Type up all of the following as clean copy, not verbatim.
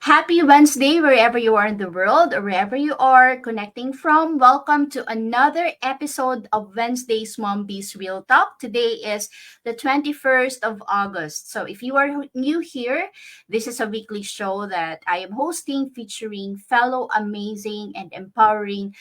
Happy Wednesday, wherever you are in the world or wherever you are connecting from. Welcome to another episode of Wednesday's Mom Bees Real Talk. Today is the 21st of August. So, if you are new here, this is a weekly show that I am hosting featuring fellow amazing and empowering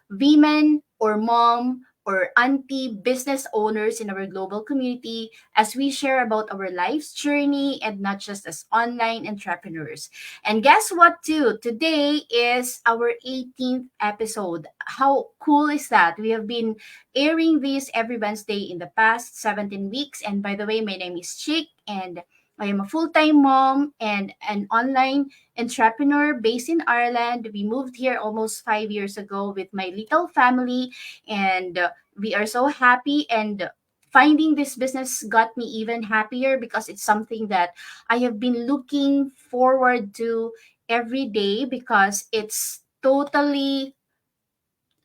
women or mom or auntie business owners in our global community as we share about our life's journey and not just as online entrepreneurs. And guess what, too? Today is our 18th episode. How cool is that? We have been airing this every Wednesday in the past 17 weeks. And by the way, my name is Chick, and I am a full time mom and an online entrepreneur based in Ireland. We moved here almost 5 years ago with my little family, and we are so happy. And finding this business got me even happier because it's something that I have been looking forward to every day because it's totally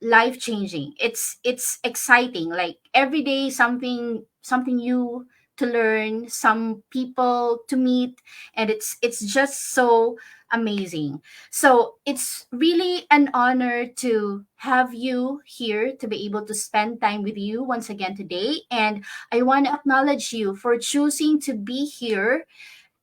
life changing. It's exciting. Like every day something new to learn, some people to meet, and it's just so amazing. So it's really an honor to have you here to be able to spend time with you once again today. And I want to acknowledge you for choosing to be here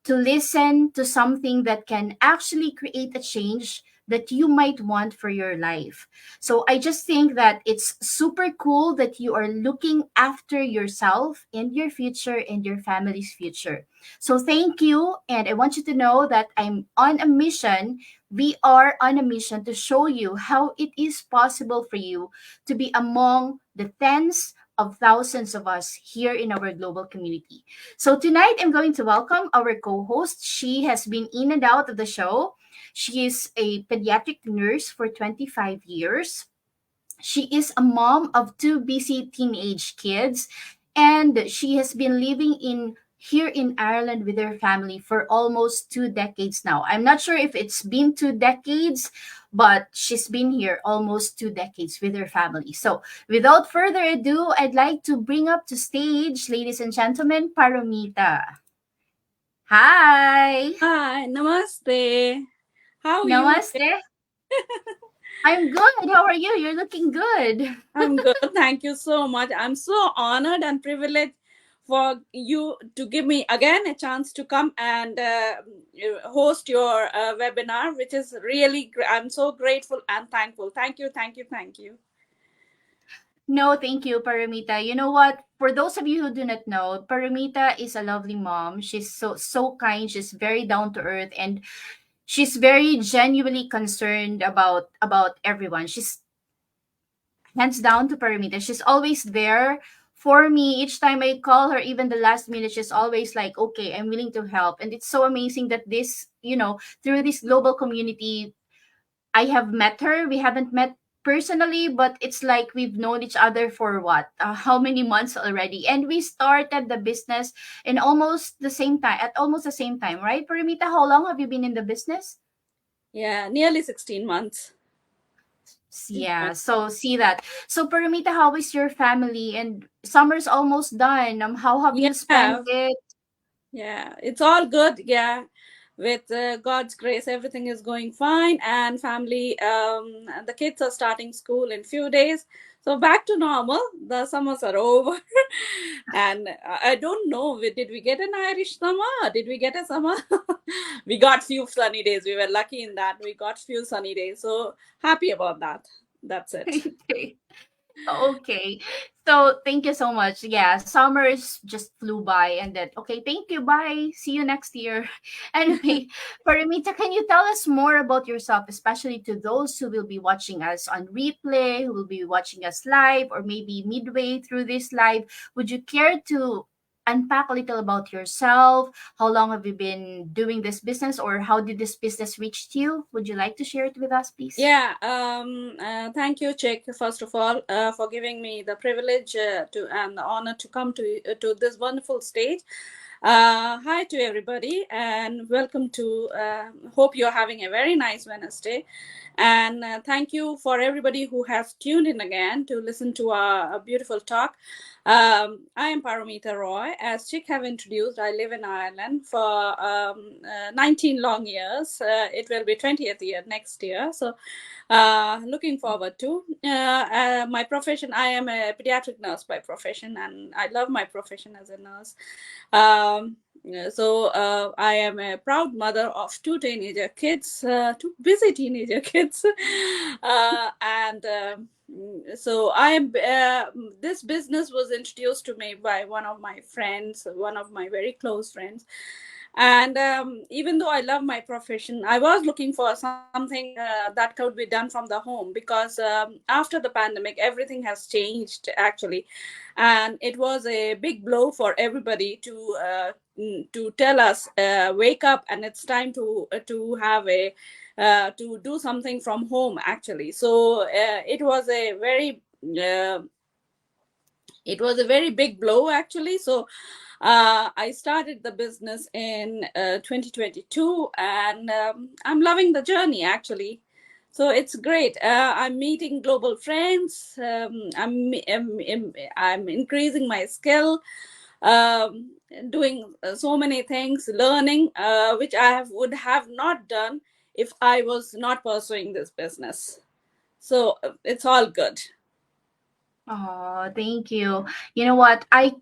to listen to something that can actually create a change that you might want for your life. So I just think that it's super cool that you are looking after yourself and your future and your family's future. So thank you. And I want you to know that I'm on a mission. We are on a mission to show you how it is possible for you to be among the tens of thousands of us here in our global community. So tonight I'm going to welcome our co-host. She has been in and out of the show. She is a pediatric nurse for 25 years. She is a mom of two busy teenage kids, and she has been living in here in Ireland with her family for almost 2 decades now. I'm not sure if it's been 2 decades, but she's been here almost 2 decades with her family. So, without further ado, I'd like to bring up to stage, ladies and gentlemen, Paramita. Hi. Hi, namaste. How are you? Namaste. I'm good. How are you? You're looking good. I'm good. Thank you so much. I'm so honored and privileged for you to give me again a chance to come and host your webinar, which is really, I'm so grateful and thankful. Thank you, thank you, thank you. No, thank you, Paramita. You know what? For those of you who do not know, Paramita is a lovely mom. She's so kind. She's very down to earth, and she's very genuinely concerned about everyone. She's hands down to Paramita. She's always there for me each time I call her. Even the last minute, she's always like, "Okay, I'm willing to help." And it's so amazing that through this global community, I have met her. We haven't met personally, but it's like we've known each other for what? How many months already? And we started the business in almost the same time, right? Paramita, how long have you been in the business? Yeah, nearly 16 months. Yeah, so see that. So Paramita, how is your family? And summer's almost done. How have you spent Yeah, it? yeah, it's all good. Yeah, with God's grace, everything is going fine. And family, the kids are starting school in few days, so back to normal. The summers are over, and I don't know. Did we get an Irish summer? Did we get a summer? We got few sunny days. We were lucky in that we got few sunny days. So happy about that. That's it. Okay. So thank you so much. Yeah, summers just flew by and then okay, thank you. Bye. See you next year. Anyway, Paramita, can you tell us more about yourself, especially to those who will be watching us on replay, who will be watching us live, or maybe midway through this live? Would you care to unpack a little about yourself? How long have you been doing this business, or how did this business reach you? Would you like to share it with us, please? Yeah, thank you, Chick, first of all, for giving me the privilege to and the honor to come to this wonderful stage. Hi to everybody, and welcome to. Hope you're having a very nice Wednesday, and thank you for everybody who has tuned in again to listen to our beautiful talk. I am Paramita Roy. As Chick have introduced, I live in Ireland for 19 long years. It will be 20th year next year. So, looking forward to my profession. I am a pediatric nurse by profession, and I love my profession as a nurse. I am a proud mother of two teenager kids, two busy teenager kids, and. So I am this business was introduced to me by one of my friends, one of my very close friends. And even though I love my profession, I was looking for something that could be done from the home, because after the pandemic everything has changed actually, and it was a big blow for everybody to tell us, wake up, and it's time to have a to do something from home actually. So uh, it was a very big blow actually. So I started the business in 2022, and I'm loving the journey actually. So it's great. I'm meeting global friends. I'm increasing my skill, doing so many things, learning, which would have not done if I was not pursuing this business. So it's all good. Oh, thank you. You know what? I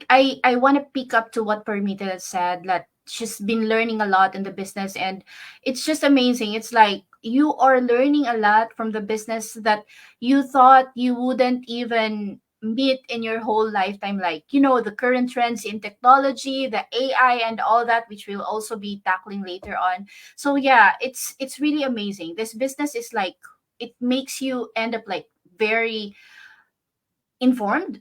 want to pick up to what Permita said, that she's been learning a lot in the business, and it's just amazing. It's like you are learning a lot from the business that you thought you wouldn't even meet in your whole lifetime, like, the current trends in technology, the AI and all that, which we'll also be tackling later on. So yeah, it's really amazing. This business is like, it makes you end up like very informed,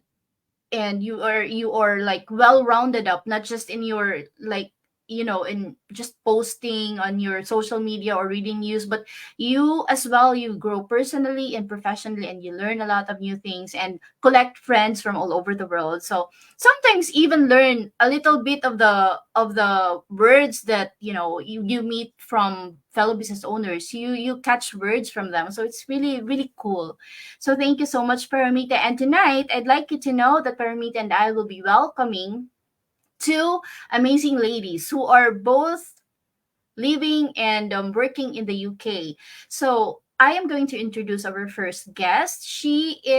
and you are like well rounded up, not just in your, like, in just posting on your social media or reading news, but you as well, you grow personally and professionally, and you learn a lot of new things and collect friends from all over the world. So sometimes even learn a little bit of the words that you meet from fellow business owners. You catch words from them, so it's really really cool. So thank you so much, Paramita. And tonight, I'd like you to know that Paramita and I will be welcoming two amazing ladies who are both living and working in the UK. So I am going to introduce our first guest. She's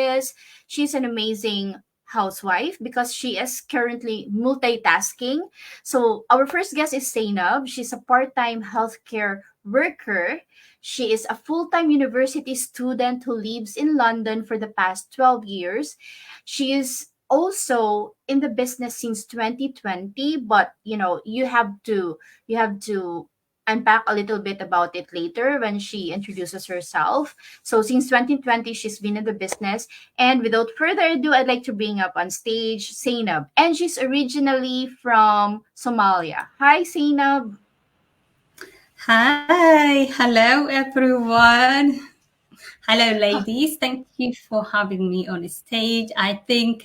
an amazing housewife because she is currently multitasking. So our first guest is Zainab. She's a part-time healthcare worker. She is a full-time university student who lives in London for the past 12 years. She is also in the business since 2020, but you have to unpack a little bit about it later when she introduces herself. So since 2020, she's been in the business. And without further ado, I'd like to bring up on stage Zainab. And she's originally from Somalia. Hi, Zainab. Hi, hello everyone. Hello, ladies. Thank you for having me on the stage. I think,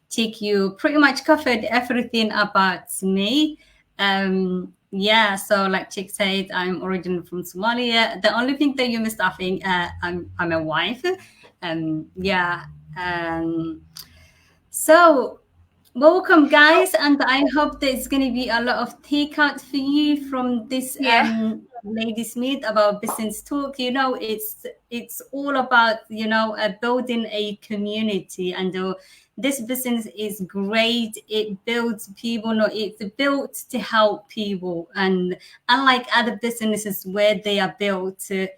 Chick, you pretty much covered everything about me. Yeah, so like Chick said, I'm originally from Somalia. The only thing that you missed, I think, I'm a wife. Yeah. So welcome, guys, and I hope there's going to be a lot of takeout for you from this Yeah. ladies meet about business talk. It's all about building a community, and this business is great. It builds people. No, it's built to help people, and unlike other businesses where they are built to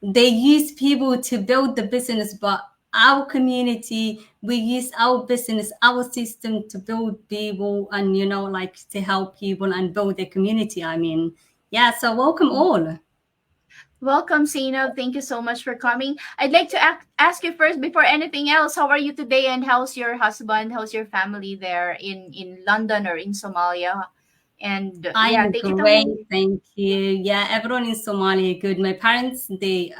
they use people to build the business, but our community, we use our business, our system to build people and like to help people and build a community. I mean, yeah, so welcome all. Welcome, Zainab. Thank you so much for coming. I'd like to ask you first, before anything else, how are you today, and how's your husband? How's your family there in London or in Somalia? And yeah, I'm take it great, away. thank you. Yeah, everyone in Somalia good. My parents, they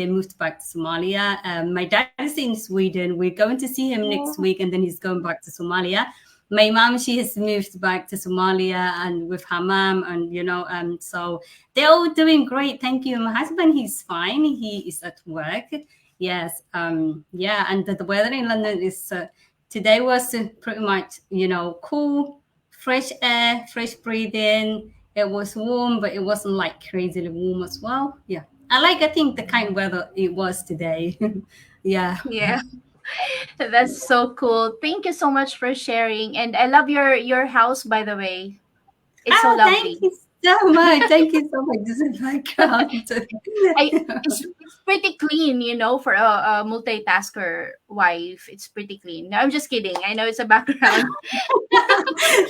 moved back to Somalia. My dad is in Sweden. We're going to see him next Oh, week, and then he's going back to Somalia. My mom, she has moved back to Somalia and with her mom, and so they're all doing great. Thank you. My husband, he's fine. He is at work. Yes. Yeah. And the weather in London is today was pretty much, cool, fresh air, fresh breathing. It was warm, but it wasn't like crazily warm as well. Yeah. I think, the kind of weather it was today. Yeah. Yeah. That's so cool. Thank you so much for sharing. And I love your house, by the way. It's so Oh, thank lovely. you so much. Thank you so much. This is background. It's pretty clean, for a multitasker wife. It's pretty clean. No, I'm just kidding. I know it's a background.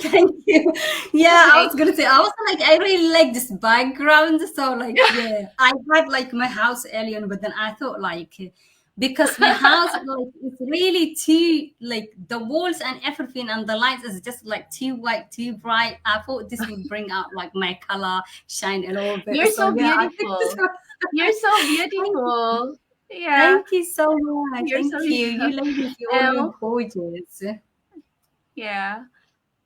Thank you. Yeah, I Okay. was gonna say, I was like, I really like this background. So like, yeah, I had like my house earlier, but then I thought like, because my house like it's really too like the walls and everything and the lights is just like too white, too bright. I thought this would bring out like my color shine a little bit. You're So so yeah, I think this. beautiful. You're so Thank you. beautiful. Yeah, Thank you so much. you're so Thank you. You beautiful. ladies, you all Um, look gorgeous. yeah.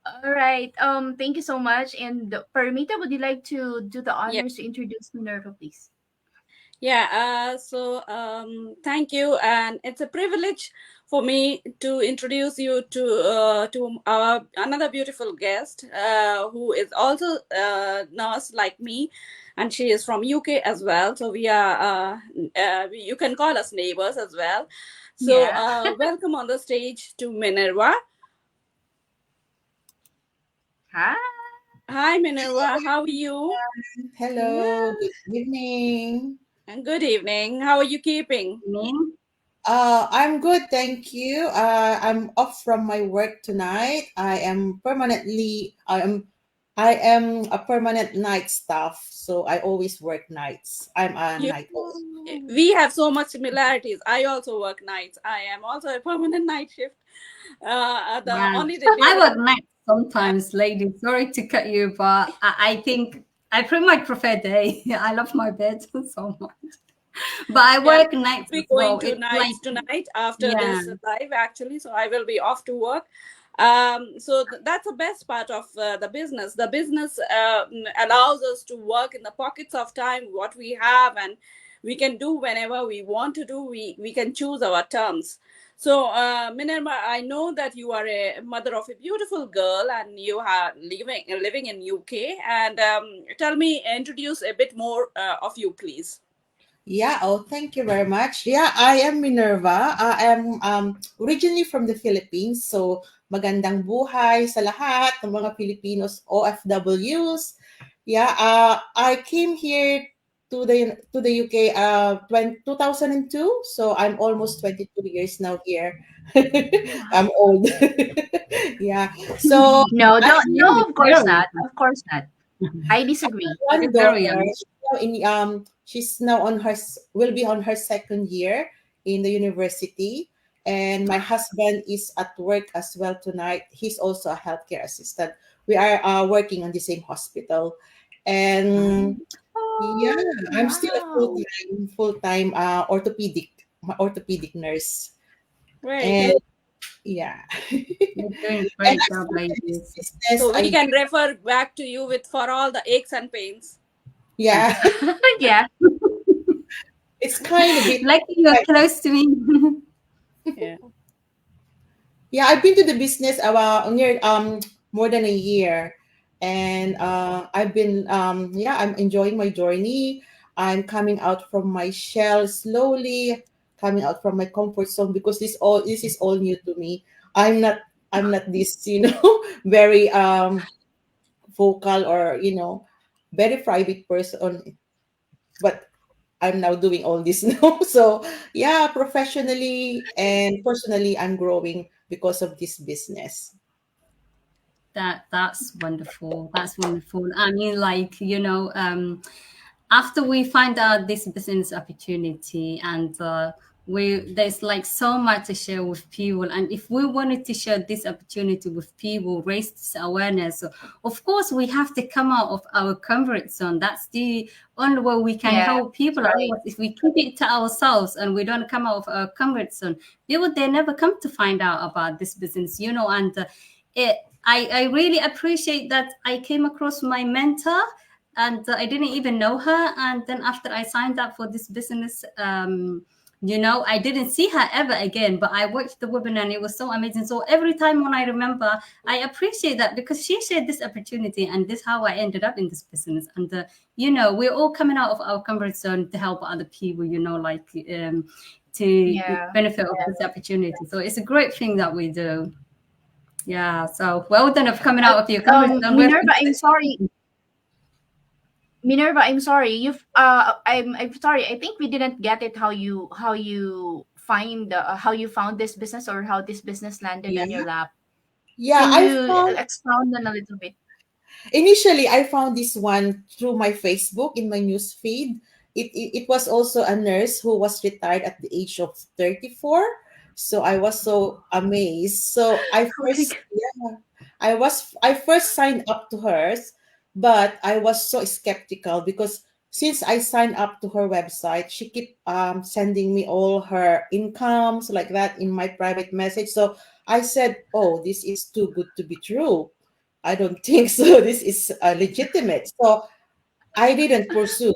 All right. Thank you so much. And Paramita, would you like to do the Yeah. honors to introduce Minerva, please? Yeah, thank you, and it's a privilege for me to introduce you to our another beautiful guest who is also a nurse like me, and she is from UK as well. So we are you can call us neighbors as well. So Yeah. welcome on the stage to Minerva. Hi. Hi Minerva, how are you? Hello, good evening. And good evening. How are you keeping? Me? I'm good, thank you. I'm off from my work tonight. I am a permanent night staff, so I always work nights. I'm a You night owl. we have so much similarities. I also work nights. I am also a permanent night shift. The Yeah, only the I difference. work nights sometimes, lady. Sorry to cut you, but I think I pretty much prefer day. I love my bed so much, but I Yeah, work nights be as going well. to It's like, nights tonight after yeah, this live actually, so I will be off to work. So that's the best part of the business. The business allows us to work in the pockets of time what we have, and we can do whenever we want to do. We can choose our terms. So Minerva, I know that you are a mother of a beautiful girl and you are living in UK. And tell me, introduce a bit more of you, please. Yeah, oh, thank you very much. Yeah, I am Minerva. I am originally from the Philippines. So, magandang buhay sa lahat ng mga Filipinos OFWs. Yeah, I came here to the UK 2002. So, I'm almost 22 years now here. I'm old. Yeah. So, No, I don't. you No, look of course very, not. Of course not. I disagree. you're one very daughter. young. She's now on her will be on her second year in the university, and my husband is at work as well tonight. He's also a healthcare assistant. We are working on the same hospital, and yeah, Oh, I'm still a wow. full time orthopedic nurse, Very and good. yeah, You're doing a and great as job, for this ladies. business, So we can refer back to you with for all the aches and pains. yeah, Yeah. it's kind of bit. Lucky you're close to me. Yeah. Yeah, I've been to the business about near more than a year, and I'm enjoying my journey. I'm coming out from my shell slowly, coming out from my comfort zone because this is all new to me. I'm not this very vocal or very private person, but I'm now doing all this now. So yeah, professionally and personally, I'm growing because of this business. That's wonderful. That's wonderful. I mean, like, after we find out this business opportunity, and there's like so much to share with people, and if we wanted to share this opportunity with people, raise this awareness, so of course we have to come out of our comfort zone. That's the only way we can Yeah, help people. right. Otherwise, if we keep it to ourselves and we don't come out of our comfort zone, they never come to find out about this business, and it I really appreciate that I came across my mentor, and I didn't even know her. And then after I signed up for this business, I didn't see her ever again, but I watched the webinar and it was so amazing. So every time when I remember, I appreciate that because she shared this opportunity, and this is how I ended up in this business. And we're all coming out of our comfort zone to help other people, to Yeah. benefit of this opportunity. So it's a great thing that we do. Yeah. So well done of coming out of your comfort zone. Minerva, I'm sorry. Minerva, I'm sorry. I'm sorry. I think we didn't get it how you found this business or how this business landed Yeah. on your lap. Yeah, Can I you found expound on a little bit? initially I found this one through my Facebook in my news feed. It was also a nurse who was retired at the age of 34. So I was so amazed. So Oh my God. I first signed up to hers, but I was so skeptical because since I signed up to her website, she kept sending me all her incomes like that in my private message. So I said, "Oh, this is too good to be true. I don't think so. This is legitimate." So I didn't pursue.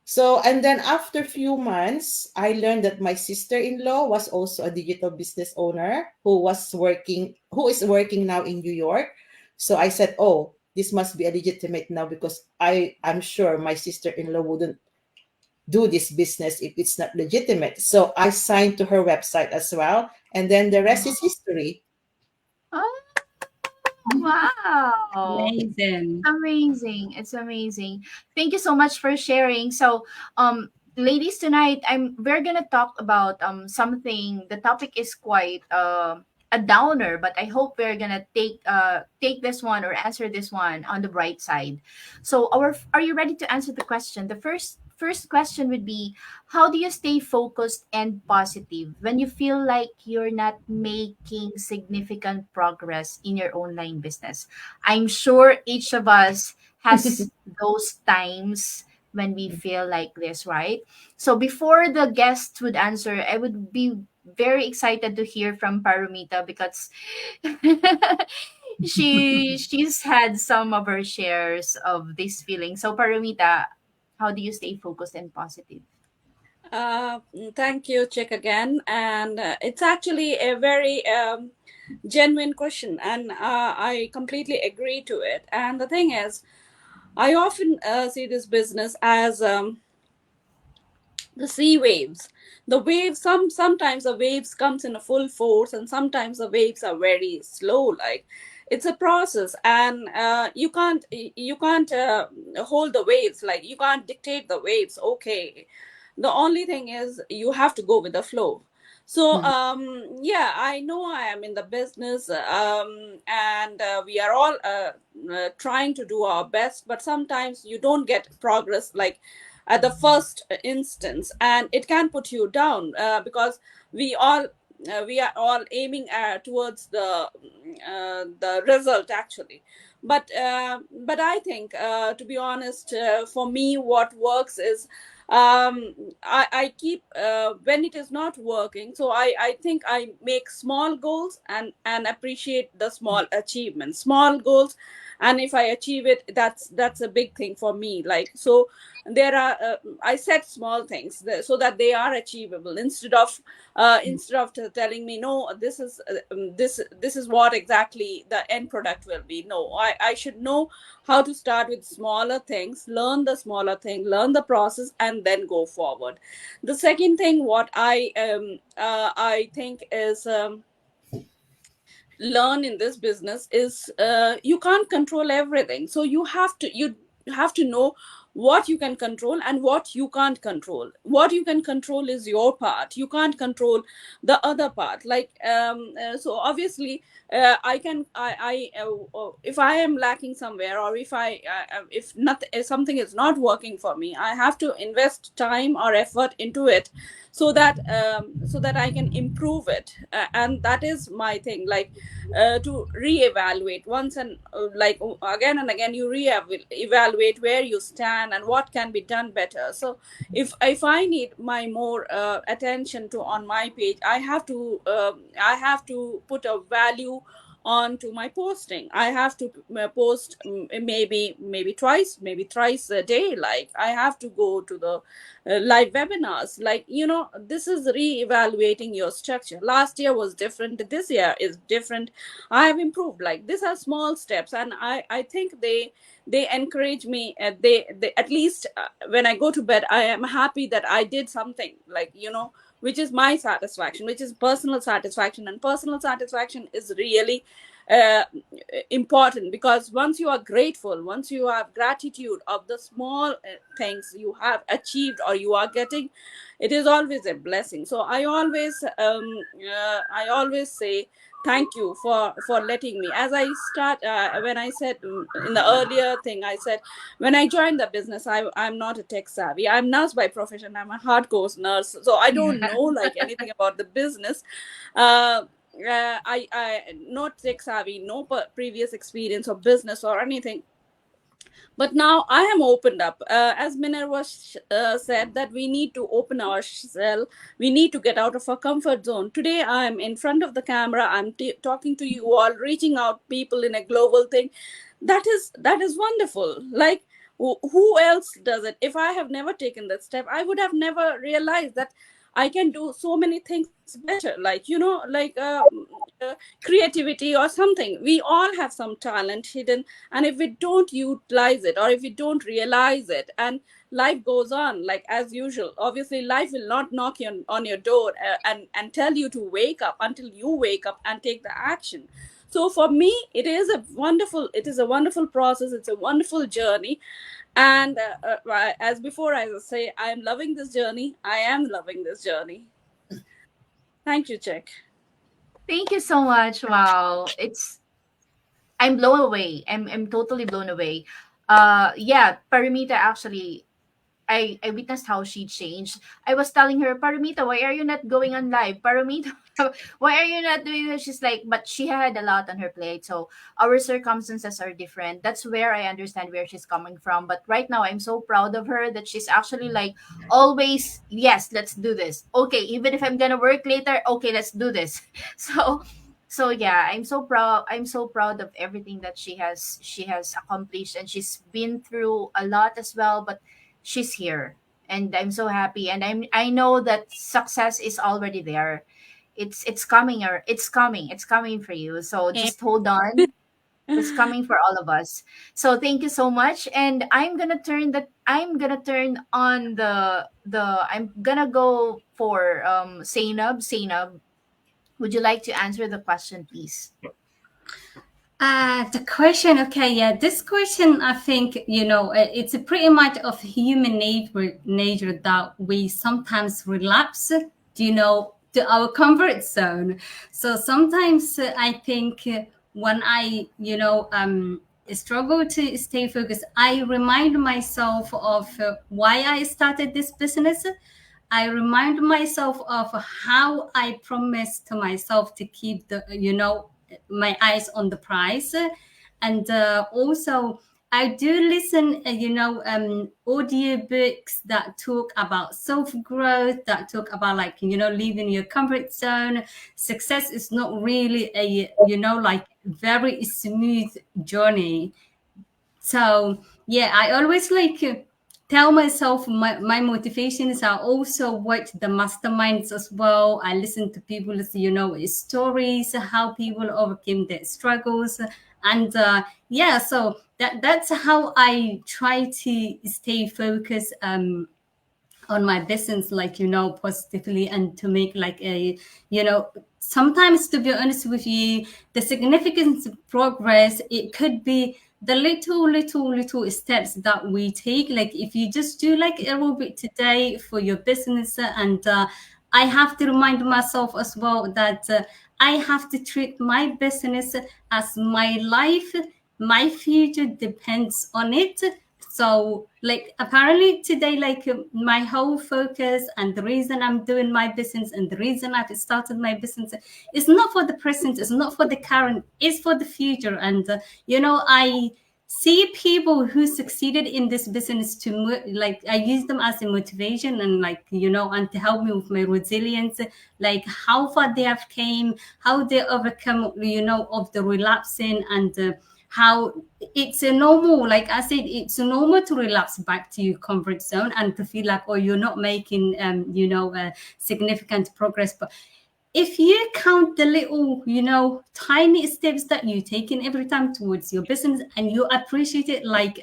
So, and then after few months, I learned that my sister-in-law was also a digital business owner who is working now in New York. So I said, "Oh, this must be a legitimate now because I'm sure my sister-in-law wouldn't do this business if it's not legitimate." So I signed to her website as well, and then the rest is history. Oh, wow. Amazing. Amazing. It's amazing. Thank you so much for sharing. So, ladies, tonight we're gonna talk about something. The topic is quite a downer, but I hope we're gonna take this one or answer this one on the bright side. So, are you ready to answer the question? The first question would be, how do you stay focused and positive when you feel like you're not making significant progress in your online business? I'm sure each of us has those times when we feel like this, right? So before the guest would answer, I would be very excited to hear from Paramita because she's had some of her shares of this feeling. So Paramita, how do you stay focused and positive? Thank you, Chick, again. And it's actually a very genuine question, and I completely agree to it. And the thing is, I often see this business as the sea waves. The waves, sometimes the waves comes in a full force, and sometimes the waves are very slow. Like it's a process, and you can't hold the waves. Like you can't dictate the waves. Okay, the only thing is you have to go with the flow. So yeah, I know I am in the business, and we are all trying to do our best, but sometimes you don't get progress like at the first instance, and it can put you down because we all we are all aiming towards the result actually. But I think to be honest, for me what works is I keep when it is not working, so I think I make small goals and appreciate the small achievements, small goals, and if I achieve it, that's a big thing for me. Like so there are I set small things so that they are achievable, instead of telling me no, this is what exactly the end product will be. No, I should know how to start with smaller things, learn the smaller thing, learn the process, and then go forward. The second thing what I think is learn in this business is you can't control everything, so you have to know what you can control and what you can't control. What you can control is your part, you can't control the other part. Like so obviously if I am lacking somewhere, or if something is not working for me, I have to invest time or effort into it so that I can improve it. And that is my thing. Like to reevaluate once and again and again, you evaluate where you stand and what can be done better. So if I need my more attention to on my page, I have to put a value on to my posting. I have to post maybe twice, maybe thrice a day. Like I have to go to the live webinars. Like, this is re-evaluating your structure. Last year was different, this year is different. I have improved. Like these are small steps, and I think they encourage me. They at least when I go to bed, I am happy that I did something, like, which is my satisfaction, which is personal satisfaction. And personal satisfaction is really uh, important, because once you are grateful, once you have gratitude of the small things you have achieved or you are getting, it is always a blessing. So I always say thank you for letting me. As I start, when I said in the earlier thing, I said when I joined the business, I'm not a tech savvy. I'm nurse by profession. I'm a hardcore nurse, so I don't know like anything about the business. I not tech savvy, no previous experience of business or anything. But now I am opened up. As Minerva said, that we need to open ourselves. We need to get out of our comfort zone. Today, I'm in front of the camera. I'm talking to you all, reaching out people in a global thing. That is wonderful. Like, who else does it? If I have never taken that step, I would have never realized that I can do so many things better. Like, creativity or something. We all have some talent hidden, and if we don't utilize it, or if we don't realize it, and life goes on like as usual, obviously life will not knock you on your door and tell you to wake up until you wake up and take the action. So for me, it is a wonderful process. It's a wonderful journey. And as before, as I say, I am loving this journey. I am loving this journey. Thank you, Jack. Thank you so much. Wow. I'm blown away. I'm totally blown away. Yeah, Paramita actually, I witnessed how she changed. I was telling her, Paramita, why are you not going on live? Paramita, why are you not doing this? She's like, but she had a lot on her plate. So our circumstances are different. That's where I understand where she's coming from. But right now, I'm so proud of her that she's actually like always, yes, let's do this. Okay, even if I'm gonna work later, okay, let's do this. So yeah, I'm so proud of everything that she has accomplished, and she's been through a lot as well, but she's here, and I'm so happy, and I know that success is already there. It's coming, or it's coming for you, so just hold on. It's coming for all of us. So thank you so much, and I'm gonna turn on I'm gonna go for Zainab. Would you like to answer the question, please? The question, okay, yeah, this question, I think, it's a pretty much of human nature that we sometimes relapse, to our comfort zone. So sometimes I think when I, struggle to stay focused, I remind myself of why I started this business. I remind myself of how I promised to myself to keep my eyes on the prize. And also, I do listen, audiobooks that talk about self growth, that talk about leaving your comfort zone. Success is not really a, very smooth journey. So yeah, I always tell myself my motivations are also watch the masterminds as well. I listen to people's stories, how people overcame their struggles, and so that's how I try to stay focused on my business, positively, and to make sometimes, to be honest with you, the significant progress, it could be the little steps that we take. Like if you just do like a little bit today for your business, and I have to remind myself as well that I have to treat my business as my life. My future depends on it. So apparently today, my whole focus and the reason I'm doing my business and the reason I've started my business is not for the present, it's not for the current, it's for the future. And I see people who succeeded in this business to like I use them as a motivation and like and to help me with my resilience, like how far they have came, how they overcome of the relapsing, and how it's a normal, like I said, it's a normal to relapse back to your comfort zone and to feel like, oh, you're not making significant progress. But if you count the little, tiny steps that you take in every time towards your business and you appreciate it, like,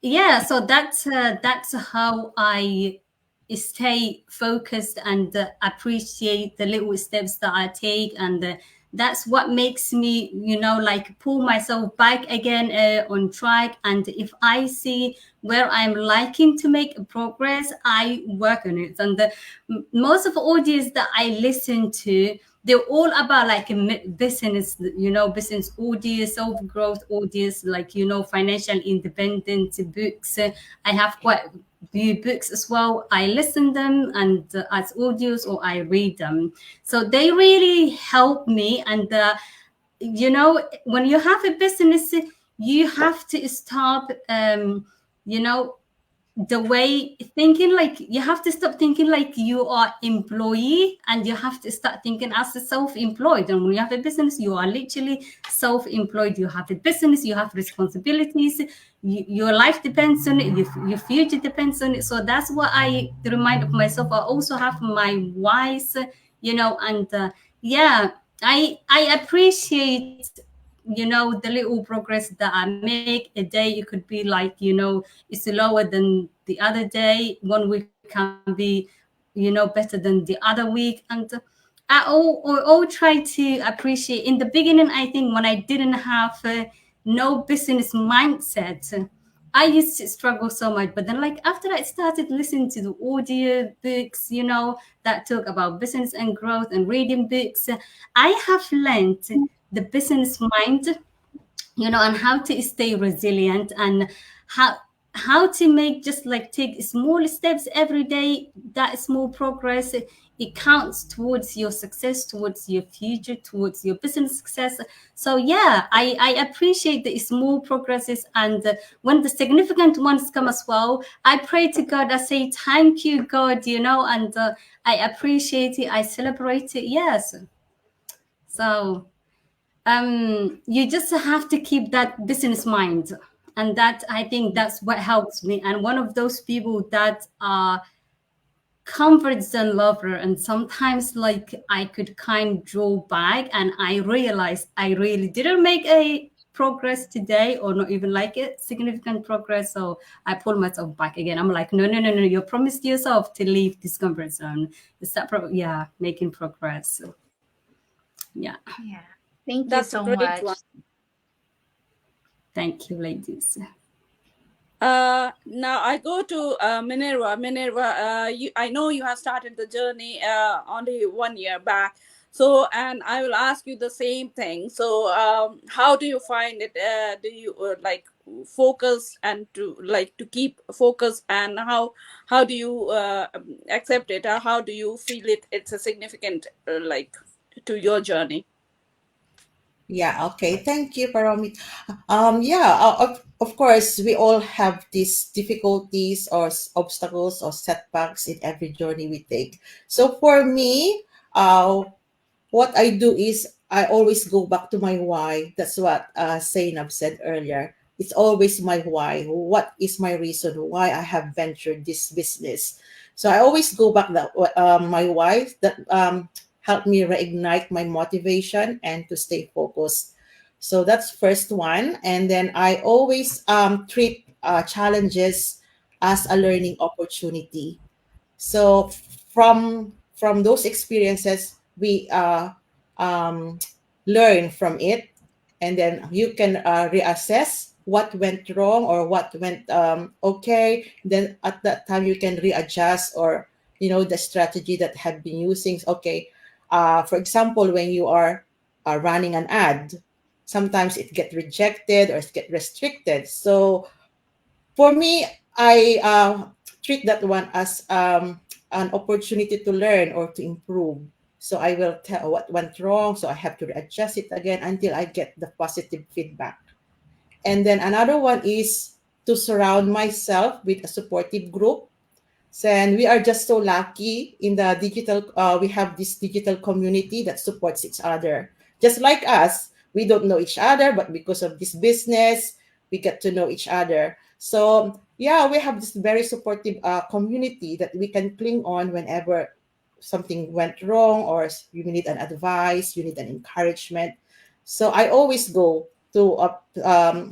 yeah, so that's how I stay focused and appreciate the little steps that I take, and that's what makes me like pull myself back again on track. And if I see where I'm liking to make progress, I work on it. And most of the audience that I listen to, they're all about like business, business audience, self-growth audience, like financial independent books. I have quite few books as well. I listen them and as audios, or I read them, so they really help me. And when you have a business, you have to stop the way thinking, like you have to stop thinking like you are employee, and you have to start thinking as a self-employed. And when you have a business, you are literally self-employed. You have a business, you have responsibilities, your life depends on it, your future depends on it. So that's what I remind of myself. I also have my whys, and yeah, I appreciate the little progress that I make. A day it could be like it's lower than the other day. One week can be better than the other week. And I all try to appreciate. In the beginning, I think when I didn't have no business mindset, I used to struggle so much. But then, like, after I started listening to the audio books, that talk about business and growth, and reading books, I have learned the business mind, and how to stay resilient, and how to make, just like, take small steps every day. That small progress, it counts towards your success, towards your future, towards your business success. So yeah, I appreciate the small progresses, and when the significant ones come as well, I pray to God. I say thank you, God, and I appreciate it, I celebrate it. Yes. So you just have to keep that business mind, and that, I think, that's what helps me. And one of those people that are comfort zone lover, and sometimes like I could kind of draw back, and I realized I really didn't make a progress today, or not even like a significant progress. So I pull myself back again. I'm like, no, you promised yourself to leave this comfort zone. Is that making progress? So, yeah. Yeah. Thank you That's a so great much. one. Thank you, ladies. Now I go to Minerva. Minerva, I know you have started the journey only 1 year back. So, and I will ask you the same thing. So, how do you find it? Do you like focus, and to keep focus, and how do you accept it, or how do you feel it? It's a significant like to your journey. Yeah, okay. Thank you, Paromit. Yeah, of course, we all have these difficulties or obstacles or setbacks in every journey we take. So for me, what I do is I always go back to my why. That's what Zainab said earlier. It's always my why. What is my reason why I have ventured this business? So I always go back that my why that help me reignite my motivation and to stay focused. So that's first one. And then I always treat challenges as a learning opportunity. So from those experiences, we um, learn from it, and then you can reassess what went wrong or what went okay. Then at that time, you can readjust, or the strategy that have been using. Okay, for example, when you are running an ad, sometimes it get rejected or it get restricted. So for me, I treat that one as an opportunity to learn or to improve. So I will tell what went wrong. So I have to adjust it again until I get the positive feedback. And then another one is to surround myself with a supportive group. And we are just so lucky in the digital, we have this digital community that supports each other. Just like us, we don't know each other, but because of this business, we get to know each other. So, yeah, we have this very supportive community that we can cling on whenever something went wrong or you need an advice, you need an encouragement. So I always go to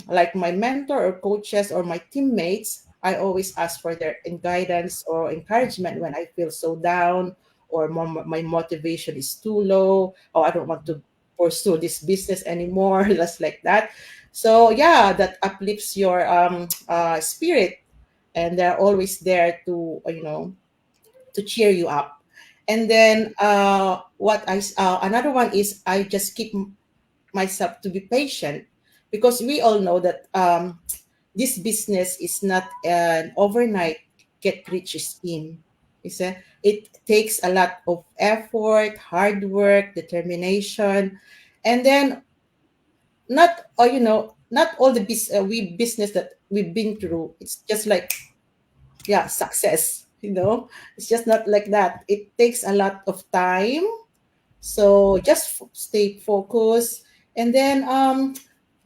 like my mentor or coaches or my teammates. I always ask for their guidance or encouragement when I feel so down or my motivation is too low or I don't want to pursue this business anymore, just like that. So yeah, that uplifts your spirit, and they're always there to to cheer you up. And then another one is I just keep myself to be patient, because we all know that this business is not an overnight get rich scheme. It takes a lot of effort, hard work, determination, and then not all the we business that we've been through. It's just like, yeah, success. It's just not like that. It takes a lot of time, so just stay focused, and then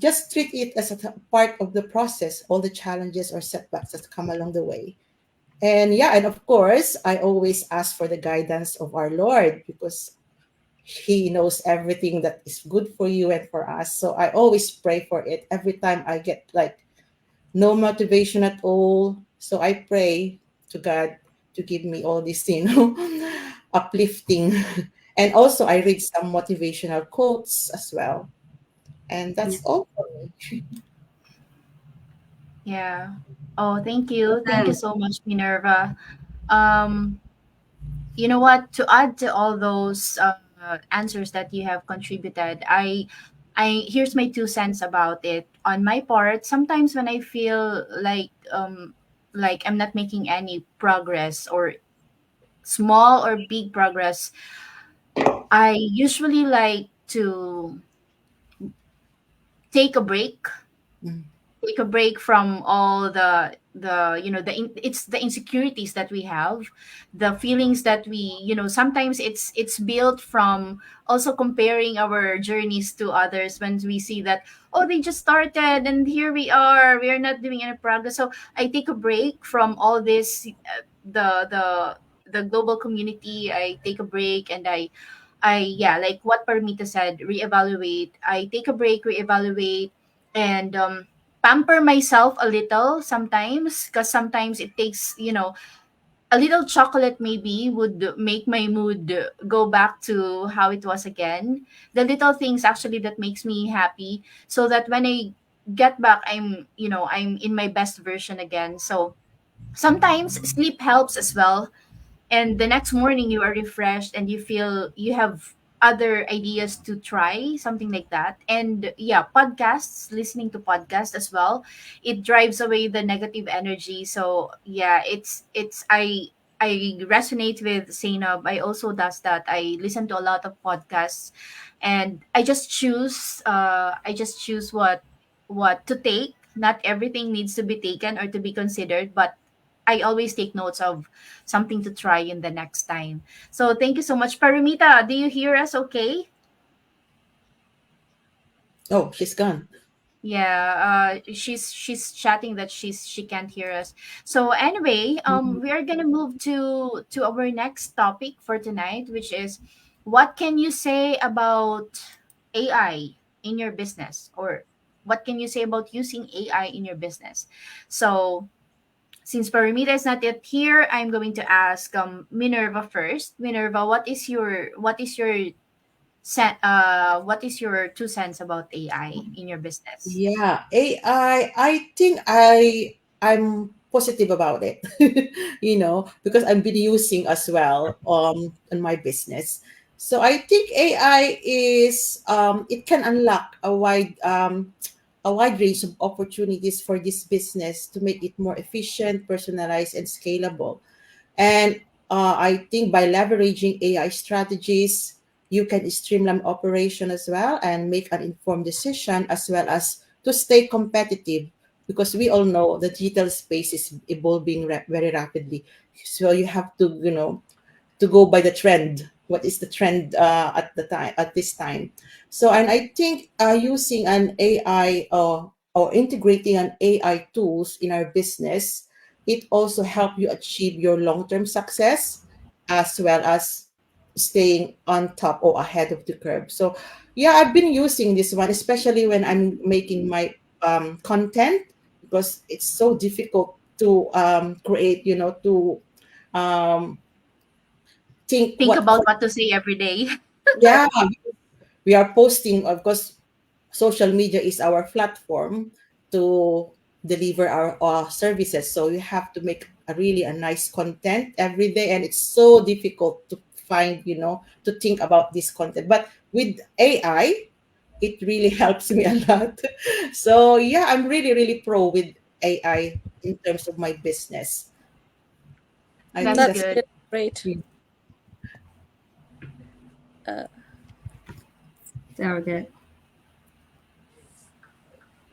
just treat it as a part of the process, all the challenges or setbacks that come along the way. And yeah, and of course, I always ask for the guidance of our Lord, because He knows everything that is good for you and for us. So I always pray for it every time I get like no motivation at all. So I pray to God to give me all this, uplifting. And also, I read some motivational quotes as well. And Yeah. that's all for me. Yeah. Oh, thank you. Thank you Thanks. so much, Minerva. Um, you know what? To add to all those answers that you have contributed, I here's my 2 cents about it. On my part, sometimes when I feel like I'm not making any progress, or small or big progress, I usually like to take a break, Mm. from all it's the insecurities that we have, the feelings that we, sometimes it's built from also comparing our journeys to others, when we see that, oh, they just started and here we are not doing any progress. So I take a break from all this, the global community. I take a break, and yeah, like what Parmita said, reevaluate. I take a break, reevaluate, and pamper myself a little sometimes, because sometimes it takes, a little chocolate maybe would make my mood go back to how it was again. The little things actually that makes me happy, so that when I get back, I'm in my best version again. So sometimes sleep helps as well, and the next morning you are refreshed and you feel you have other ideas to try, something like that. And yeah, podcasts, listening to podcasts as well, it drives away the negative energy. So yeah, it's I resonate with Zainab. I also does that. I listen to a lot of podcasts, and I just choose what to take. Not everything needs to be taken or to be considered, but I always take notes of something to try in the next time. So thank you so much. Paramita, do you hear us okay? Oh, she's gone. Yeah, she's chatting that she can't hear us. So anyway, Mhm. we are gonna move to our next topic for tonight, which is, what can you say about AI in your business, or what can you say about using AI in your business? So since Paramita is not yet here, I'm going to ask Minerva first. Minerva, what is your 2 cents about AI in your business? Yeah, I think I'm positive about it. Because I've been using as well in my business. So I think AI is it can unlock a wide range of opportunities for this business to make it more efficient, personalized, and scalable. And I think by leveraging AI strategies, you can streamline operation as well and make an informed decision as well as to stay competitive because we all know the digital space is evolving very rapidly. So you have to, to go by the trend. What is the trend at the time at this time? So, and I think using an AI or integrating an AI tools in our business, it also help you achieve your long-term success as well as staying on top or ahead of the curve. So, yeah, I've been using this one, especially when I'm making my content because it's so difficult to create, to um, think Think what. about what to say every day. Yeah, we are posting, of course, social media is our platform to deliver our services. So you have to make a nice content every day, and it's so difficult to find, to think about this content. But with AI, it really helps me a lot. So yeah, I'm really, really pro with AI in terms of my business. I think That's that's That's good. really great. Uh, Very good.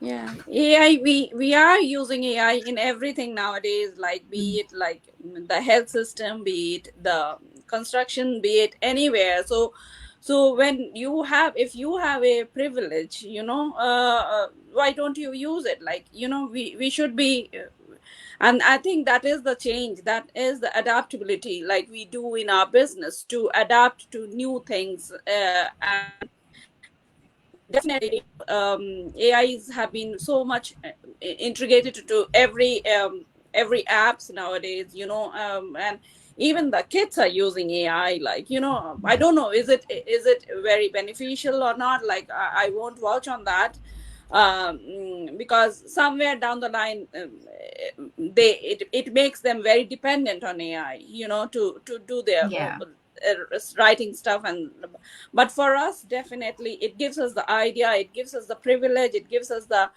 Yeah, AI. We are using AI in everything nowadays. Like be it like the health system, be it the construction, be it anywhere. So when you have, if you have a privilege, why don't you use it? Like we should be, and I think that is the change. That is the adaptability, like we do in our business to adapt to new things. And definitely AIs have been so much integrated to every apps nowadays, and even the kids are using AI. Like I don't know, is it very beneficial or not? Like I won't vouch on that, because somewhere down the line, it makes them very dependent on AI, to do their Yeah. writing stuff. And but for us, definitely it gives us the idea, it gives us the privilege, it gives us the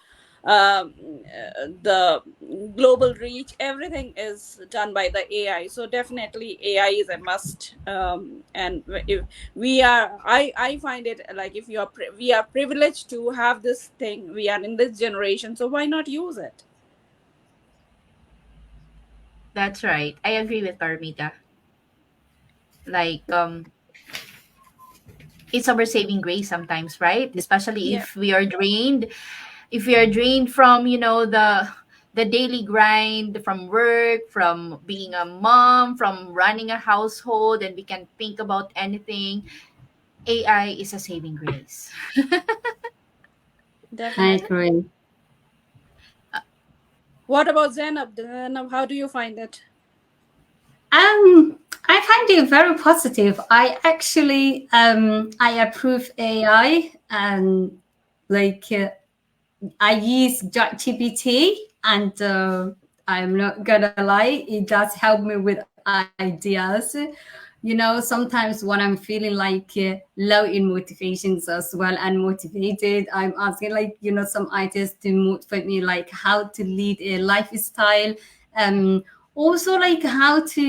global reach. Everything is done by the AI, so definitely AI is a must. And if I find it like, if we are privileged to have this thing, we are in this generation, so why not use it? That's right. I agree with Parmita. Like, it's our saving grace sometimes, right? Especially Yeah, if we are drained, if we are drained from, the daily grind, from work, from being a mom, from running a household, and we can think about anything. AI is a saving grace. I definitely. agree. What about Zainab, how do you find it? I find it very positive. I actually I approve AI and like I use ChatGPT and I'm not gonna lie, it does help me with ideas. Sometimes when I'm feeling like low in motivations as well, unmotivated, I'm asking like some ideas to motivate me, like how to lead a lifestyle. Um, Also like how to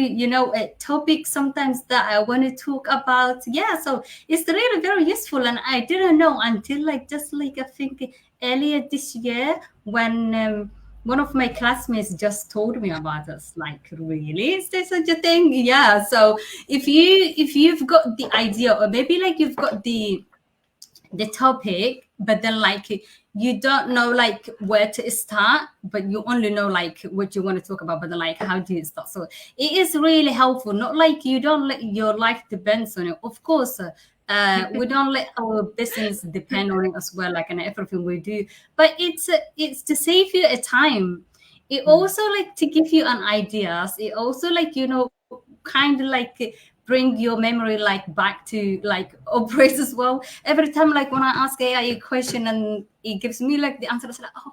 a topic sometimes that I want to talk about. Yeah, so it's really very useful, and I didn't know until like just like I think earlier this year when one of my classmates just told me about this. Like, really, is there such a thing? Yeah, so if you've got the idea, or maybe like you've got the topic, but then like you don't know like where to start, but you only know like what you want to talk about, but then like how do you start? So it is really helpful. Not like you don't let your life depends on it, of course. We don't let our business depend on it as well, like in everything we do, but it's to save you a time. It also like to give you an ideas. It also like kind of like bring your memory like back to like operates as well. Every time like when I ask AI a question and it gives me like the answer, it's like, oh,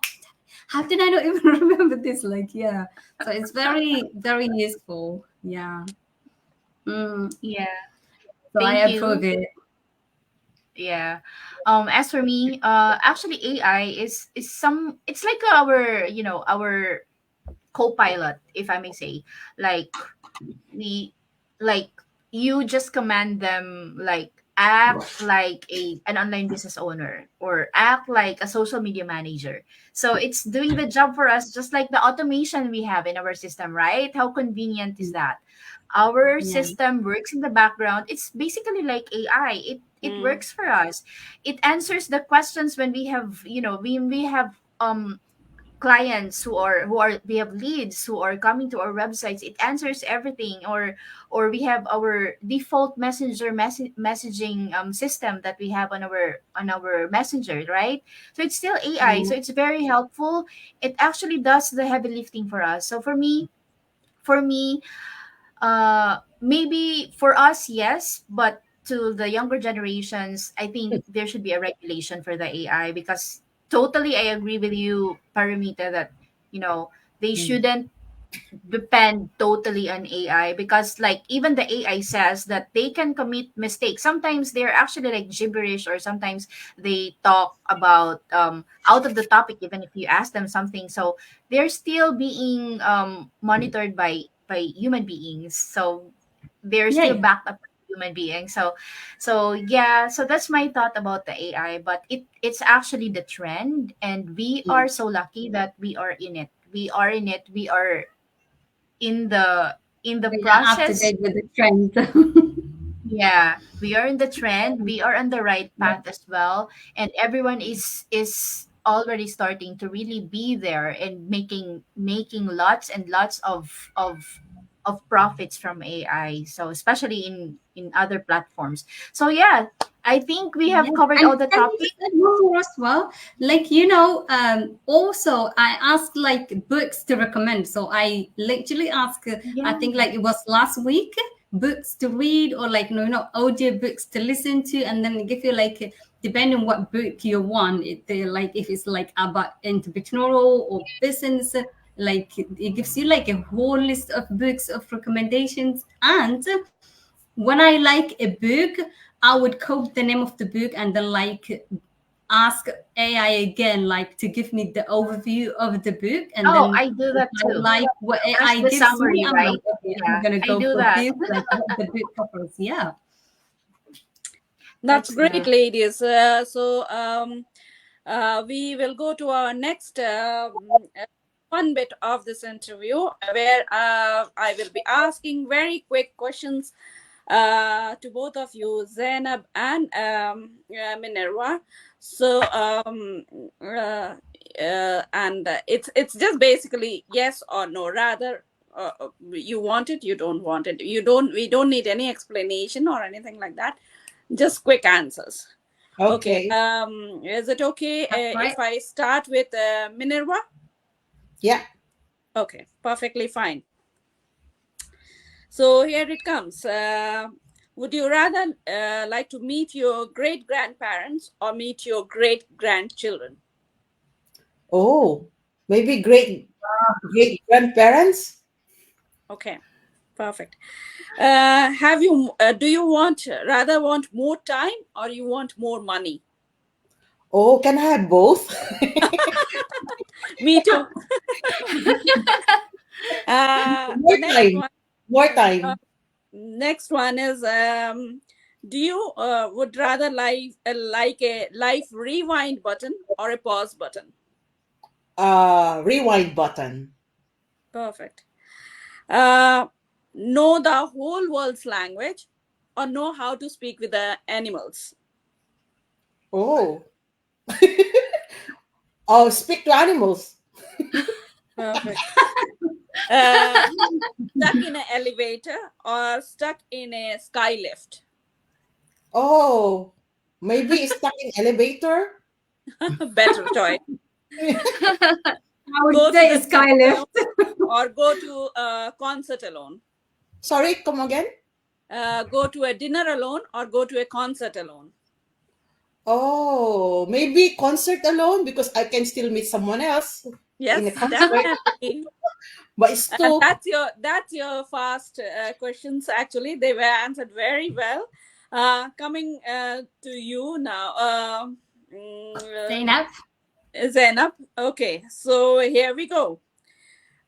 how did I not even remember this? Like, yeah. So it's very, very useful. Yeah. Mm, Yeah. so I Thank approve you. it. Yeah. As for me, actually AI is some, it's like our, our co-pilot, if I may say. Like we like you just command them like act like an online business owner or act like a social media manager. So it's doing the job for us, just like the automation we have in our system, right? How convenient is that? Our Yeah. system works in the background. It's basically like AI. It Mm. works for us. It answers the questions when we have, when we have clients who are we have leads who are coming to our websites. It answers everything. Or we have our default messaging system that we have on our messenger, right? So it's still AI, Yeah. so it's very helpful. It actually does the heavy lifting for us. So for me, maybe for us, yes, but to the younger generations, I think there should be a regulation for the AI, because totally I agree with you, Paramita, that they Mm. shouldn't depend totally on AI, because like even the AI says that they can commit mistakes. Sometimes they're actually like gibberish, or sometimes they talk about out of the topic even if you ask them something. So they're still being monitored by human beings. So they're Yeah. still Yeah. backed up by human beings. So yeah, so that's my thought about the AI. But it's actually the trend, and we are Mm. so lucky that we are in it. We are in it. We are in the We are up to process. date with the trends. Yeah, we are in the trend. We are on the right path as well, and everyone is already starting to really be there and making lots and lots of profits from AI. So especially in other platforms. So yeah, I think we have Yeah, covered all and the can I topics. just add one more as well? Like, also I asked like books to recommend. So I literally asked, I Yeah. think like it was last week, books to read or like, audio books to listen to, and then give you like, depending on what book you want, like if it's like about entrepreneurial or business, like it gives you like a whole list of books of recommendations. And when I like a book, I would quote the name of the book and then like ask AI again, like to give me the overview of the book. And Oh, then I do if that I too. like what As AI the gives me, summary, I'm right? like, okay, I'm Yeah, gonna I go do for that. this, like what the book covers. Yeah. That's That's great, good. ladies. We will go to our next fun bit of this interview, where I will be asking very quick questions to both of you, Zainab and Minerva. So, and it's just basically yes or no. Rather, you want it, you don't want it. You don't. We don't need any explanation or anything like that. Just quick answers. Okay. Okay. Is it okay That's right. if I start with Minerva? Yeah. Okay, perfectly fine. So here it comes. Would you rather like to meet your great grandparents or meet your great grandchildren? Oh, maybe great grandparents. Okay, perfect. Do you rather want more time or you want more money? Oh, can I have both? Me too. More Next time. one. More Uh, time. Next one is do you would rather like a life rewind button or a pause button? Rewind button. Perfect. Uh, know the whole world's language or know how to speak with the animals? Oh. Oh, speak to animals. Perfect. Uh, stuck in an elevator or stuck in a sky lift? Oh, maybe stuck in elevator. Better choice. I would Go to say the dinner alone Skylift. or go to a concert alone? Sorry, come again. Go to a dinner alone or go to a concert alone? Oh, maybe concert alone because I can still meet someone else in a Yes, concert, definitely. but it's too. That's your fast questions. Actually, they were answered very well. Coming to you now, Zainab. Zainab. Okay, so here we go.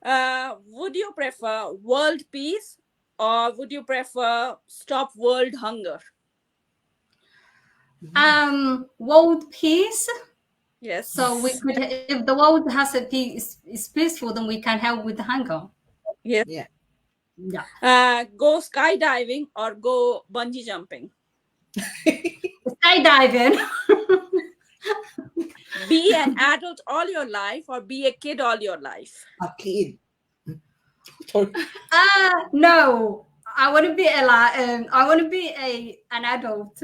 Would you prefer world peace or would you prefer stop world hunger? World peace. Yes. So we could, if the world has a peace, is peaceful, then we can help with the hunger. Yes. Yeah. Yeah. Go skydiving or go bungee jumping? Skydiving. Be an adult all your life or be a kid all your life? A kid. Sorry. No. I want to be I want to be an adult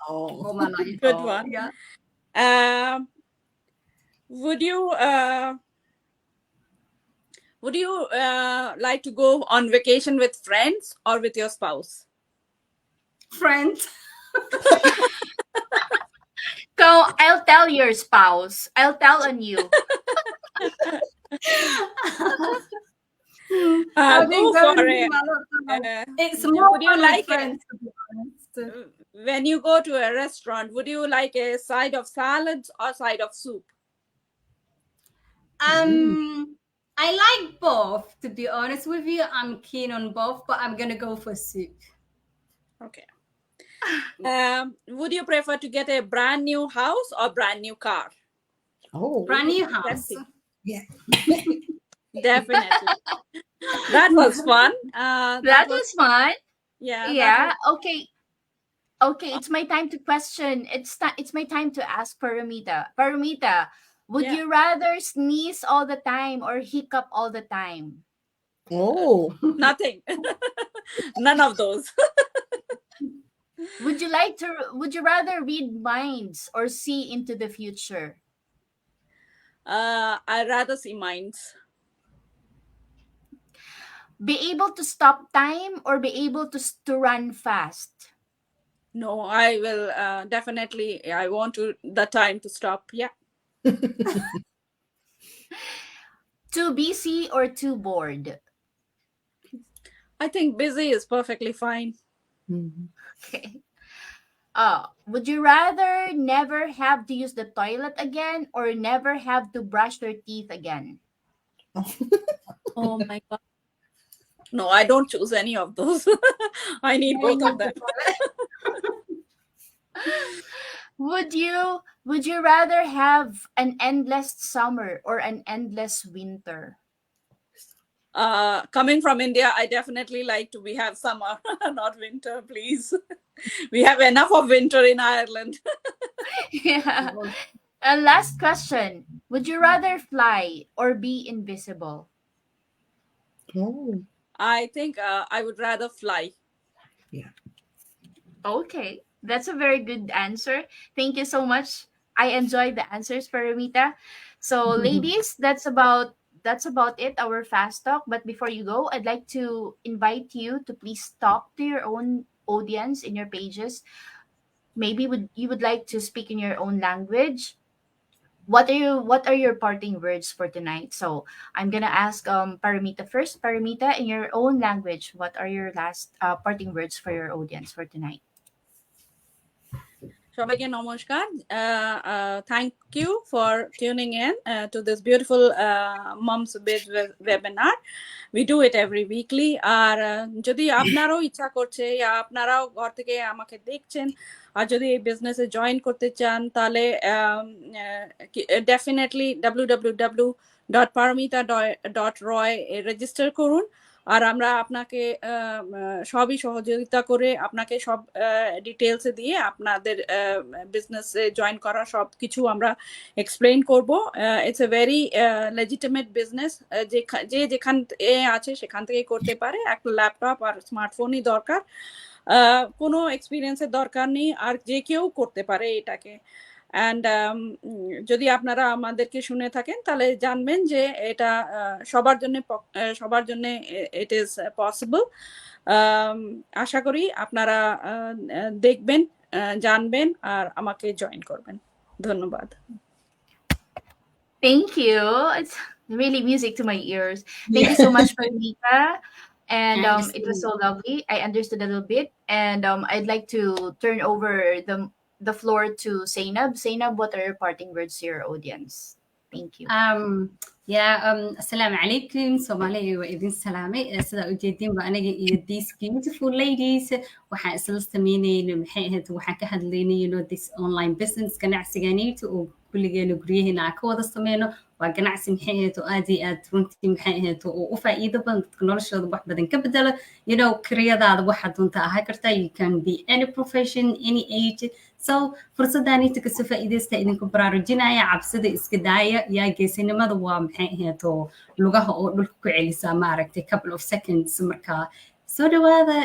Oh. all my life. Good Oh, one. Yeah. Would you like to go on vacation with friends or with your spouse? Friends. Go, I'll tell your spouse. I'll tell on you. I Go think for going it. to a lot of- It's Would more you fun like with it? friends, to be honest. When you go to a restaurant, would you like a side of salads or side of soup? I like both, to be honest with you. I'm keen on both, but I'm gonna go for soup. Okay. Would you prefer to get a brand new house or brand new car? Oh. Brand new house. Interesting. Yeah. Definitely. That was fun. That was fun. yeah. Yeah. Okay. Okay, it's my time to question. It's my time to ask Paramita. Paramita, would Yeah. you rather sneeze all the time or hiccup all the time? Oh. Nothing. None of those. Would you rather read minds or see into the future? I'd rather see minds. Be able to stop time or be able to run fast? No, I will definitely. I want the time to stop. Yeah. Too busy or too bored? I think busy is perfectly fine. Mhm. Okay. Would you rather never have to use the toilet again or never have to brush your teeth again? Oh my God. No, I don't choose any of those. I need both of them. Would you rather have an endless summer or an endless winter? Coming from India, I definitely like we have summer, not winter, please. We have enough of winter in Ireland. Yeah. And last question. Would you rather fly or be invisible? Oh. I think I would rather fly. Okay. That's a very good answer. Thank you so much. I enjoyed the answers, Paramita. So, ladies, that's about it, our fast talk. But before you go, I'd like to invite you to please talk to your own audience in your pages. Maybe you would like to speak in your own language. What are your parting words for tonight? So I'm gonna ask Paramita first. Paramita, in your own language, what are your last parting words for your audience for tonight? সবাইকে নমস্কার thank you for tuning in to this beautiful Moms Biz webinar. We do it every weekly. আর যদি আপনারাও ইচ্ছা করছে আপনারাও ঘর থেকে আমাকে দেখছেন আর যদি এই বিজনেসে জয়েন করতে চান তাহলে ডেফিনেটলি www.paramita.roy রেজিস্টার করুন আর আমরা আপনাকে সবই সহযোগিতা করে আপনাকে সব ডিটেলস দিয়ে আপনাদের বিজনেসে জয়েন করা সব কিছু আমরা এক্সপ্লেইন করব it's a very legitimate business যে যেখান আছে সেখান থেকে করতে পারে একটা ল্যাপটপ আর স্মার্টফোনই দরকার কোনো এক্সপিরিয়েন্সের দরকার নেই আর যে কেউ করতে পারে এটাকে অ্যান্ড যদি আপনারা আমাদেরকে শুনে থাকেন তাহলে জানবেন যে এটা সবার জন্য ইট ইজ পসিবল আশা করি আপনারা দেখবেন জানবেন আর আমাকে জয়েন করবেন ধন্যবাদ Thank you. It's really music to my ears. Thank you so much, Paramita. And it was so lovely. I understood a little bit. And I'd like to turn over the floor to Zainab. Zainab, what are your parting words to your audience? Thank you. Assalamu alaikum. Somali wa idin salaamay. Sida ujeedin ba aniga iyo these beautiful ladies waxaan isla sameynayna maxay ahayd waxaan ka hadlaynay this online business ganacsiganiita oo kulligeena guryaheena aan ka wada sameyno waa ganacsi maxay ahayd oo aad iyo aad runtii maxay ahayd oo u faa'iido badan dadka noloshooda wax badan ka bedela career-daada waxa doonta ahaa kartaa. You can be any profession, any age. So fursadaniita kasoo faa'iidaysta idinku baraarujinaya cabsida iska daaya yaa geesinimada waa maxay ahayd oo lugaha oo dhulka ku celisa maaragtay couple of seconds marka soo dhawaada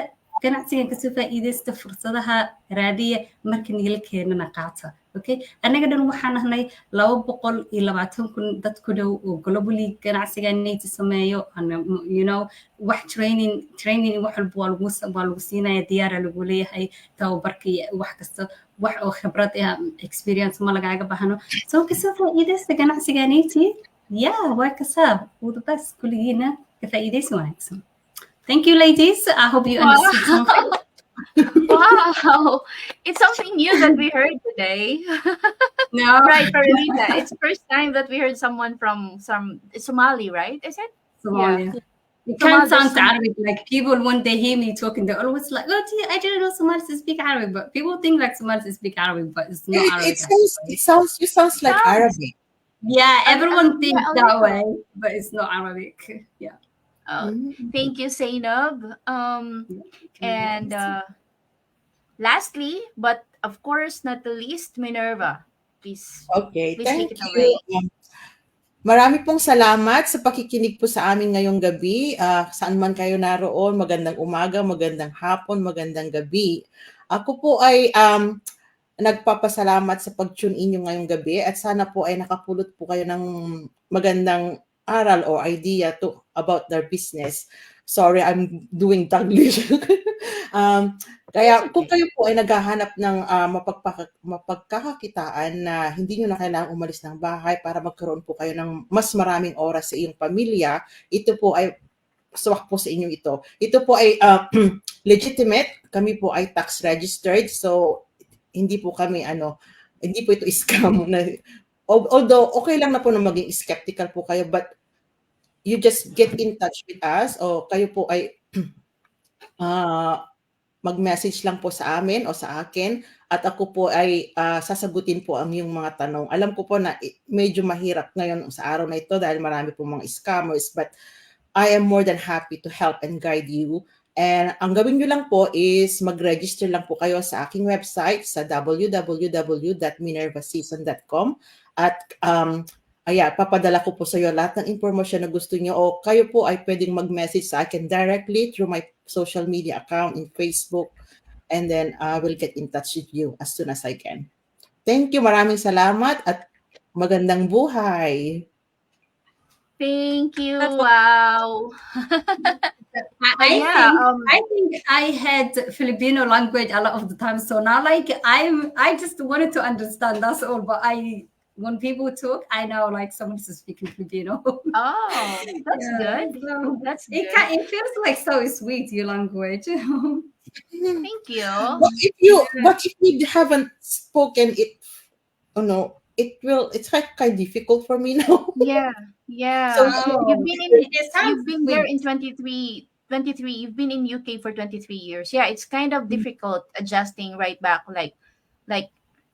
ganacsigan kasoo faa'iidaysta fursadaha raadiya marka nigala keenana qaata. Okay, anaga dhan waxaan nahnay 220,000 dad ku dhow oo globally ganacsiganiita sameeyo wax training wax walba waa lagu siinaya diyaara lagu leeyahay tababarka iyo wax kasta wax oo khibrad experience ma lagaaga bahano. So kasoo faa'iidaysta ganacsiganiiti waa kasaab all the best kulligiina ka faa'iidaysa wanaagsan. Thank you, ladies. I hope you understood something. Wow, it's something new that we heard today. No. Right, Paramita. It's the first time that we heard someone from Somali, right? Is it? Somalia. Yeah. It can't sound Somali. Arabic. Like people, when they hear me talking, they're always like, "Oh, gee, I didn't know Somalis speak Arabic." But people think like Somalis speak Arabic, but it's not Arabic. It sounds like Arabic. Yeah, everyone thinks yeah, that way, but it's not Arabic. Yeah. Thank you, Zainab. And lastly, but of course not the least, Minerva. Please Okay, take thank it away. you. Marami pong salamat sa pakikinig po sa amin ngayong gabi. Saan man kayo naroon, magandang umaga, magandang hapon, magandang gabi. Ako po ay nagpapasalamat sa pag-tune in nyo ngayong gabi at sana po ay nakapulot po kayo ng magandang aral o idea about their business. Sorry, I'm doing Taglish. Kaya kung kayo po ay naghahanap ng mapagkakakitaan na hindi nyo na kailangang umalis ng bahay para magkaroon po kayo ng mas maraming oras sa iyong pamilya, ito po ay swak po sa inyo ito. Ito po ay legitimate. Kami po ay tax registered. So, hindi po kami hindi po ito scam. Although, okay lang na po na maging skeptical po kayo, but you just get in touch with us o kayo po ay mag-message lang po sa amin o sa akin at ako po ay sasagutin po ang iyong mga tanong. Alam ko po na medyo mahirap ngayon sa araw na ito dahil marami po mga scammers, but I am more than happy to help and guide you. And ang gawin nyo lang po is mag-register lang po kayo sa aking website sa www.minervaseason.com at papadala ko po sa iyo lahat ng impormasyon na gusto niyo o kayo po ay pwedeng mag-message sa akin directly through my social media account in Facebook and then I will get in touch with you as soon as I can. Thank you. Maraming salamat at magandang buhay. Thank you. Wow. I think I had Filipino language a lot of the time. So now I just wanted to understand, that's all. But when people talk, I know like someone's speaking Filipino. Oh, that's good. So That's good. it feels like so sweet, your language. Thank you. But if you haven't spoken it, it's kind of difficult for me now. Yeah. So you've been there in 23. You've been in UK for 23 years. Yeah, it's kind of difficult adjusting right back.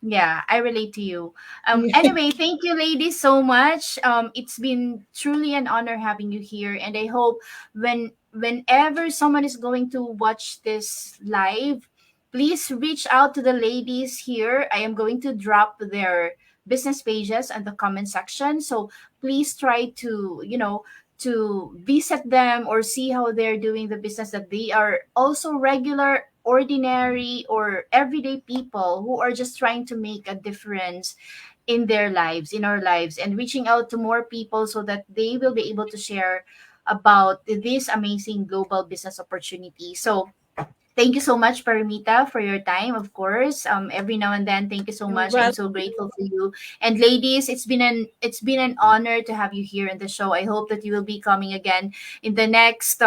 Yeah, I relate to you. Anyway, thank you, ladies, so much. It's been truly an honor having you here, and I hope whenever someone is going to watch this live, please reach out to the ladies here. I am going to drop their business pages in the comment section, so please try to visit them or see how they're doing the business, that they are also regular, ordinary, or everyday people who are just trying to make a difference in their lives, in our lives, and reaching out to more people so that they will be able to share about this amazing global business opportunity. So thank you so much, Paramita, for your time, of course. Every now and then, thank you so much. I'm so grateful for you. And ladies, it's been an honor to have you here in the show. I hope that you will be coming again in the next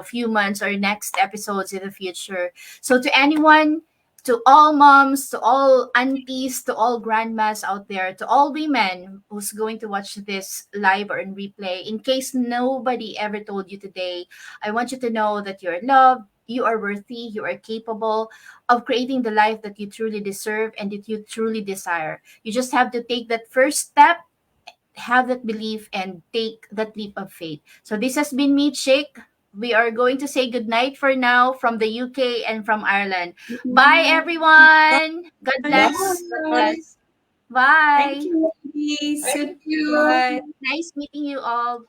few months or next episodes in the future. So to anyone to all moms, to all aunties, to all grandmas out there, to all women who's going to watch this live or in replay, in case nobody ever told you today, I want you to know that you're loved, you are worthy, you are capable of creating the life that you truly deserve and that you truly desire. You just have to take that first step, have that belief, and take that leap of faith. So this has been me, Chick. We are going to say goodnight for now from the UK and from Ireland. Bye, everyone. God Bye. bless. God Bye. bless. Thank Bye. you, ladies. Thank Bye. you. Nice meeting you all.